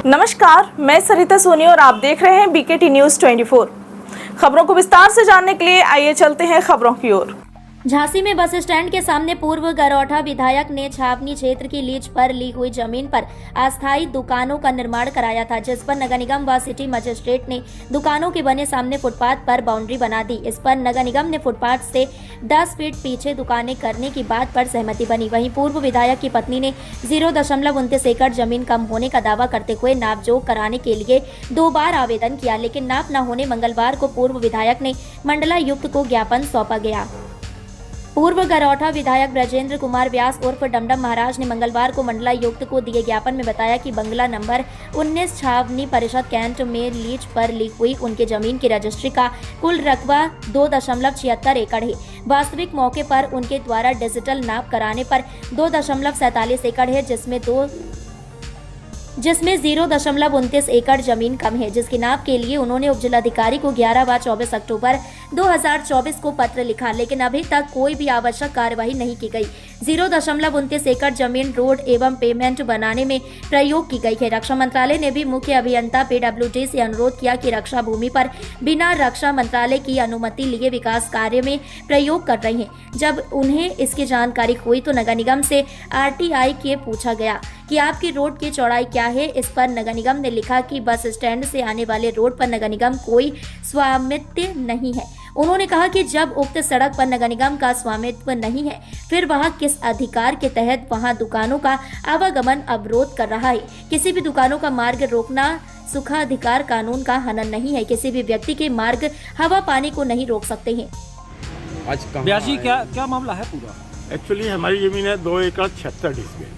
नमस्कार, मैं सरिता सोनी और आप देख रहे हैं बीकेटी न्यूज 24। खबरों को विस्तार से जानने के लिए आइए चलते हैं खबरों की ओर। झांसी में बस स्टैंड के सामने पूर्व गरौठा विधायक ने छावनी क्षेत्र की लीज पर ली हुई जमीन पर अस्थायी दुकानों का निर्माण कराया था, जिस पर नगर निगम व सिटी मजिस्ट्रेट ने दुकानों के बने सामने फुटपाथ पर बाउंड्री बना दी। इस पर नगर निगम ने फुटपाथ से 10 फीट पीछे दुकानें करने की बात पर सहमति बनी। वहीं पूर्व विधायक की पत्नी ने 0.29 एकड़ जमीन कम होने का दावा करते हुए नापजोख कराने के लिए 2 बार आवेदन किया, लेकिन नाप न होने मंगलवार को पूर्व विधायक ने मंडलायुक्त को ज्ञापन सौंपा गया। पूर्व गरौठा विधायक ब्रजेंद्र कुमार व्यास उर्फ डमडम महाराज ने मंगलवार को मंडलायुक्त को दिए ज्ञापन में बताया कि बंगला नंबर 19 छावनी परिषद कैंट में लीज पर ली हुई उनके जमीन की रजिस्ट्री का कुल रकबा 2.76 एकड़ है। वास्तविक मौके पर उनके द्वारा डिजिटल नाप कराने पर 2.47 एकड़ है, जिसमें 0.29 एकड़ जमीन कम है, जिसकी नाप के लिए उन्होंने उपजिलाधिकारी को 11 व 24 अक्टूबर 2024 को पत्र लिखा, लेकिन अभी तक कोई भी आवश्यक कार्यवाही नहीं की गई। 0.29 एकड़ जमीन रोड एवं पेमेंट बनाने में प्रयोग की गई है। रक्षा मंत्रालय ने भी मुख्य अभियंता PWD से अनुरोध किया कि रक्षा भूमि पर बिना रक्षा मंत्रालय की अनुमति लिए विकास कार्य में प्रयोग कर रहे हैं। जब उन्हें इसकी जानकारी हुई तो नगर निगम से RTI के पूछा गया कि आपकी रोड की चौड़ाई क्या है। इस पर नगर निगम ने लिखा कि बस स्टैंड से आने वाले रोड पर नगर निगम कोई स्वामित्व नहीं है। उन्होंने कहा कि जब उक्त सड़क पर नगर निगम का स्वामित्व नहीं है, फिर वहां किस अधिकार के तहत वहां दुकानों का आवागमन अवरोध कर रहा है। किसी भी दुकानों का मार्ग रोकना सुखाधिकार कानून का हनन नहीं है। किसी भी व्यक्ति के मार्ग हवा पानी को नहीं रोक सकते हैं। आज ब्याजी क्या मामला है पूरा? एक्चुअली हमारी ज़मीन है 2 एकड़ 76 डिसमिल।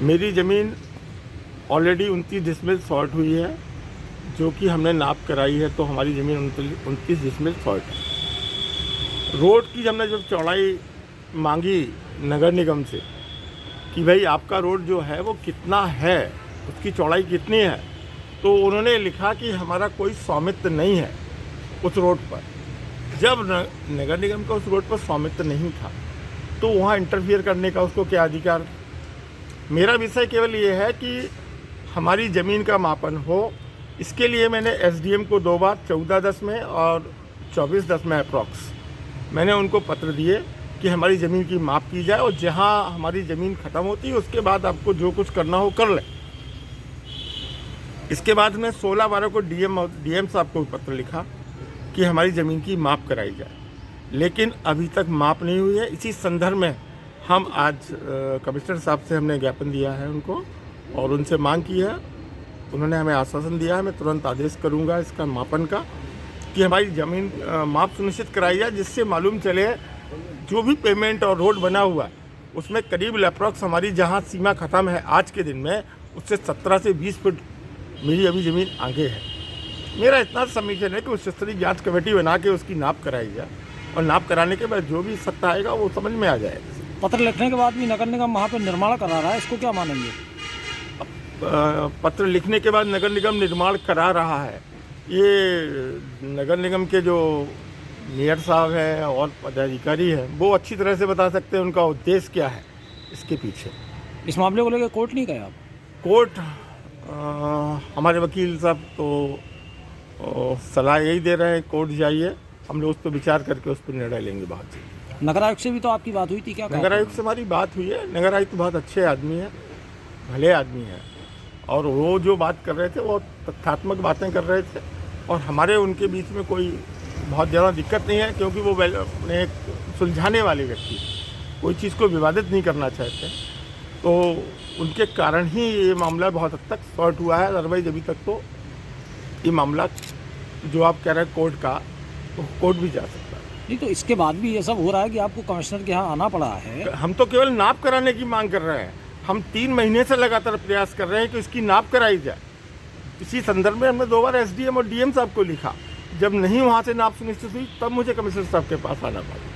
मेरी ज़मीन ऑलरेडी 29 डिसमिल सॉर्ट हुई है, जो कि हमने नाप कराई है, तो हमारी ज़मीन 29 डिसमिल सॉर्ट है। रोड की हमने जब चौड़ाई मांगी नगर निगम से कि भाई आपका रोड जो है वो कितना है, उसकी चौड़ाई कितनी है, तो उन्होंने लिखा कि हमारा कोई स्वामित्व नहीं है उस रोड पर। जब नगर निगम का उस रोड पर स्वामित्व नहीं था तो वहाँ इंटरफियर करने का उसको क्या अधिकार। मेरा विषय केवल ये है कि हमारी ज़मीन का मापन हो। इसके लिए मैंने SDM को 2 बार 14/10 में और 24/10 में अप्रॉक्स मैंने उनको पत्र दिए कि हमारी ज़मीन की माप की जाए और जहाँ हमारी ज़मीन ख़त्म होती है उसके बाद आपको जो कुछ करना हो कर लें। इसके बाद मैं 16/12 को DM साहब को पत्र लिखा कि हमारी ज़मीन की माप कराई जाए, लेकिन अभी तक माप नहीं हुई है। इसी संदर्भ में हम आज कमिश्नर साहब से हमने ज्ञापन दिया है उनको और उनसे मांग की है। उन्होंने हमें आश्वासन दिया है, मैं तुरंत आदेश करूंगा इसका मापन का कि हमारी ज़मीन माप सुनिश्चित कराई जाए, जिससे मालूम चले जो भी पेमेंट और रोड बना हुआ है उसमें करीब अप्रॉक्स हमारी जहां सीमा ख़त्म है आज के दिन में, उससे 17 से 20 फुट मेरी अभी ज़मीन आगे है। मेरा इतना सबमिशन है कि उस स्तरीय जाँच कमेटी बना के उसकी नाप कराई जाए और नाप कराने के बाद जो भी सत्ता आएगा वो समझ में आ जाएगा। पत्र लिखने के बाद भी नगर निगम वहाँ पर निर्माण करा रहा है, इसको क्या मानेंगे? पत्र लिखने के बाद नगर निगम निर्माण करा रहा है, ये नगर निगम के जो मेयर साहब हैं और पदाधिकारी हैं वो अच्छी तरह से बता सकते हैं उनका उद्देश्य क्या है इसके पीछे। इस मामले को लेकर कोर्ट नहीं गए आप? कोर्ट हमारे वकील साहब तो सलाह यही दे रहे हैं कोर्ट जाइए, हम लोग उस पर विचार करके उस पर निर्णय लेंगे। बात नगर आयुक्त से भी तो आपकी बात हुई थी क्या? नगर आयुक्त से हमारी बात हुई है। नगर आयुक्त बहुत अच्छे आदमी है, भले आदमी है, और वो जो बात कर रहे थे वो तथ्यात्मक बातें कर रहे थे और हमारे उनके बीच में कोई बहुत ज़्यादा दिक्कत नहीं है, क्योंकि वो अपने एक सुलझाने वाले व्यक्ति, कोई चीज़ को विवादित नहीं करना चाहते, तो उनके कारण ही ये मामला बहुत हद तक सॉर्ट हुआ है। अदरवाइज अभी तक तो ये मामला जो आप कह रहे हैं कोर्ट का, तो कोर्ट भी जा सकता है। नहीं तो इसके बाद भी ये सब हो रहा है कि आपको कमिश्नर के यहाँ आना पड़ा है। हम तो केवल नाप कराने की मांग कर रहे हैं। हम 3 महीने से लगातार प्रयास कर रहे हैं कि इसकी नाप कराई जाए। इसी संदर्भ में हमने 2 बार SDM और DM साहब को लिखा। जब नहीं वहाँ से नाप सुनिश्चित हुई तब मुझे कमिश्नर साहब के पास आना पड़ा।